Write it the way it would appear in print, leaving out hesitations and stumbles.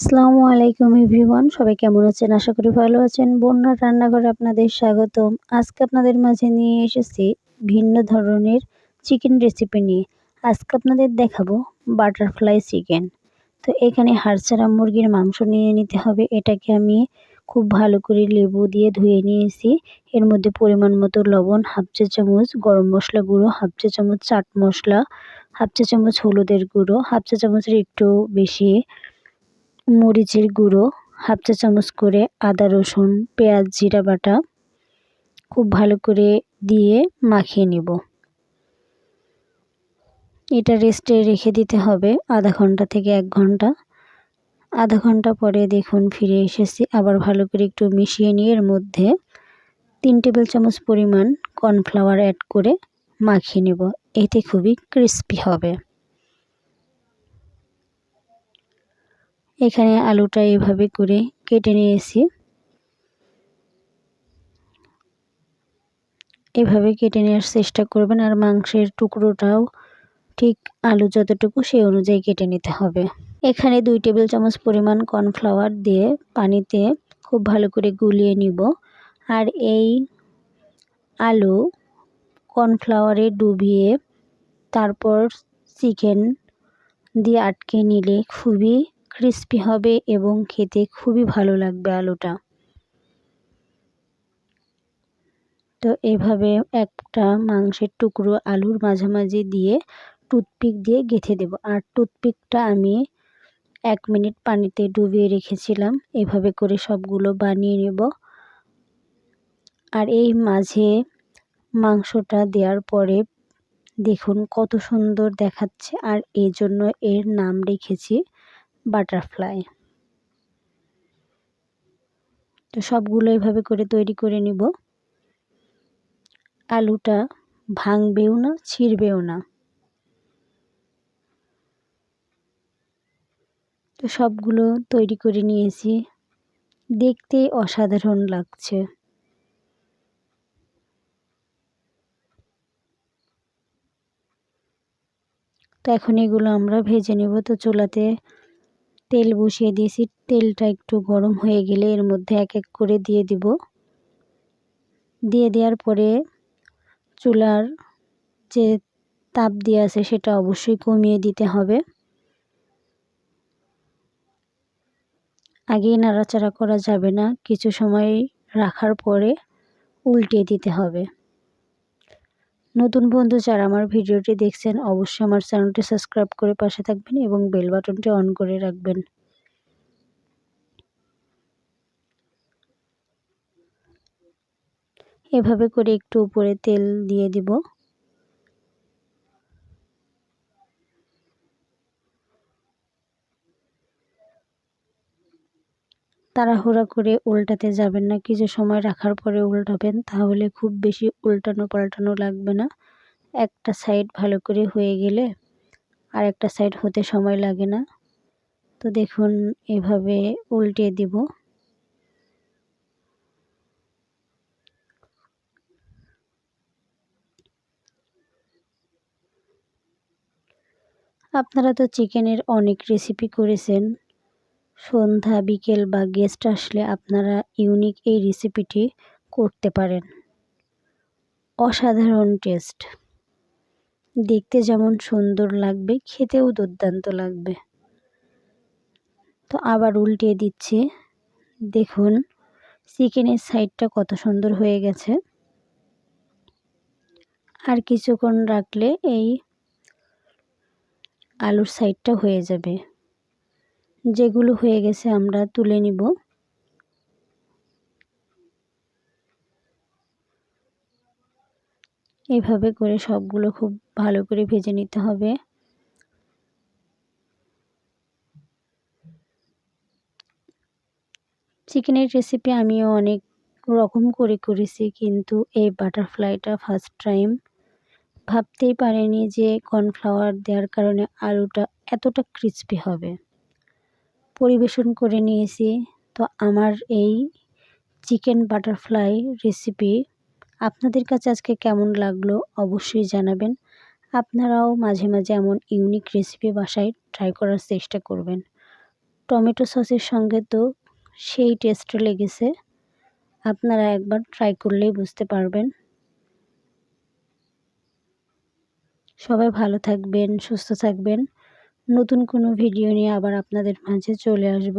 আসসালামু আলাইকুম এভরিওয়ান, সবাই কেমন আছেন? আশা করি ভালো আছেন। বন্যার রান্নাঘরে আপনাদের স্বাগতম। আজকে আপনাদের মাঝে নিয়ে এসেছি ভিন্ন ধরনের চিকেন রেসিপি নিয়ে। আজকে আপনাদের দেখাবো বাটারফ্লাই চিকেন। তো এখানে হাড়-ছাড়া মুরগির মাংস নিয়ে নিতে হবে। এটাকে আমি খুব ভালো করে লেবু দিয়ে ধুয়ে নিয়েছি। এর মধ্যে পরিমাণ মতো লবণ, হাফ চা চামচ গরম মশলা গুঁড়ো, হাফ চা চামচ চাট মশলা, হাফ চা চামচ হলুদের গুঁড়ো, হাফ চা চামচের একটু বেশি মরিচের গুঁড়ো, হাফ চা চামচ করে আদা রসুন পেঁয়াজ জিরা বাটা খুব ভালো করে দিয়ে মাখিয়ে নিব। এটা রেস্টে রেখে দিতে হবে আধা ঘন্টা থেকে 1 ঘন্টা। আধা ঘন্টা পরে দেখুন ফিরে এসেছি। আবার ভালো করে একটু মিশিয়ে নিয়ে এর মধ্যে 3 টেবিল চামচ পরিমাণ কর্নফ্লাওয়ার অ্যাড করে মাখিয়ে নেব। এতে খুবই ক্রিস্পি হবে। এখানে আলুটা এভাবে করে কেটে নিয়েছি। এভাবে কেটে নেওয়ার চেষ্টা করবেন, আর মাংসের টুকরোটাও ঠিক আলু যতটুকু সেই অনুযায়ী কেটে নিতে হবে। এখানে 2 টেবিল চামচ পরিমাণ কর্নফ্লাওয়ার দিয়ে পানিতে খুব ভালো করে গুলিয়ে নিব। আর এই আলু কর্নফ্লাওয়ারে ডুবিয়ে তারপর চিকেন দিয়ে আটকে নিলে খুবই ক্রিস্পি হবে এবং খেতে খুবই ভালো লাগবে আলুটা। তো এভাবে একটা মাংসের টুকরো আলুর মাঝামাঝি দিয়ে টুথপিক দিয়ে গেঁথে দেব। আর টুথপিকটা আমি 1 মিনিট পানিতে ডুবিয়ে রেখেছিলাম। এভাবে করে সবগুলো বানিয়ে নেব। আর এই মাঝে মাংসটা দেওয়ার পরে দেখুন কত সুন্দর দেখাচ্ছে, আর এই জন্য এর নাম রেখেছি বাটারফ্লাই। তো সবগুলো এভাবে করে তৈরি করে নিব। আলুটা ভাঙবেও না ছিঁড়বেও না। তো সবগুলো তৈরি করে নিয়েছি। দেখতেই অসাধারণ লাগছে। তো এখন এগুলো আমরা ভেজে নেব। তো চুলাতে তেল বসিয়ে দিয়েছি। তেলটা একটু গরম হয়ে গেলে এর মধ্যে এক এক করে দিয়ে দিব। দিয়ে দেওয়ার পরে চুলার যে তাপ দেওয়া আছে সেটা অবশ্যই কমিয়ে দিতে হবে। আগেই নাড়াচাড়া করা যাবে না, কিছু সময় রাখার পরে উল্টে দিতে হবে। নতুন বন্ধু যারা আমার ভিডিওটি দেখছেন অবশ্যই আমার চ্যানেলটি সাবস্ক্রাইব করে পাশে থাকবেন এবং বেল বাটনটি অন করে রাখবেন। এভাবে করে একটু উপরে তেল দিয়ে দিব। তাড়াহুড়া করে উল্টাতে যাবেন না, কিছু সময় রাখার পরে উল্টাবেন, তাহলে খুব বেশি উল্টানো পাল্টানো লাগবে না। একটা সাইড ভালো করে হয়ে গেলে আর একটা সাইড হতে সময় লাগে না। তো দেখুন এভাবে উল্টে দিব। আপনারা তো চিকেনের অনেক রেসিপি করেছেন। সন্ধ্যা বিকেল বা গেস্ট আসলে আপনারা ইউনিক এই রেসিপিটি করতে পারেন। অসাধারণ টেস্ট, দেখতে যেমন সুন্দর লাগবে খেতেও দুর্দান্ত লাগবে। তো আবার উল্টিয়ে দিচ্ছি। দেখুন চিকেনের সাইডটা কত সুন্দর হয়ে গেছে। আর কিছুক্ষণ রাখলে এই আলুর সাইডটা হয়ে যাবে। যেগুলো হয়ে গেছে আমরা তুলে নিব। এভাবে করে সবগুলো খুব ভালো করে ভেজে নিতে হবে। চিকেনের রেসিপি আমিও অনেক রকম করে করেছি, কিন্তু এই বাটারফ্লাইটা ফার্স্ট টাইম। ভাবতেই পারিনি যে কর্নফ্লাওয়ার দেওয়ার কারণে আলুটা এতটা ক্রিস্পি হবে। পরিবেশন করে নিয়েছি। তো আমার এই চিকেন বাটারফ্লাই রেসিপি আপনাদের কাছে আজকে কেমন লাগলো অবশ্যই জানাবেন। আপনারাও মাঝে মাঝে এমন ইউনিক রেসিপি বাসায় ট্রাই করার চেষ্টা করবেন। টমেটো সসের সঙ্গে তো সেই টেস্ট লেগেছে, আপনারা একবার ট্রাই করলেই বুঝতে পারবেন। সবাই ভালো থাকবেন, সুস্থ থাকবেন। নতুন কোনো ভিডিও নিয়ে আবার আপনাদের মাঝে চলে আসব।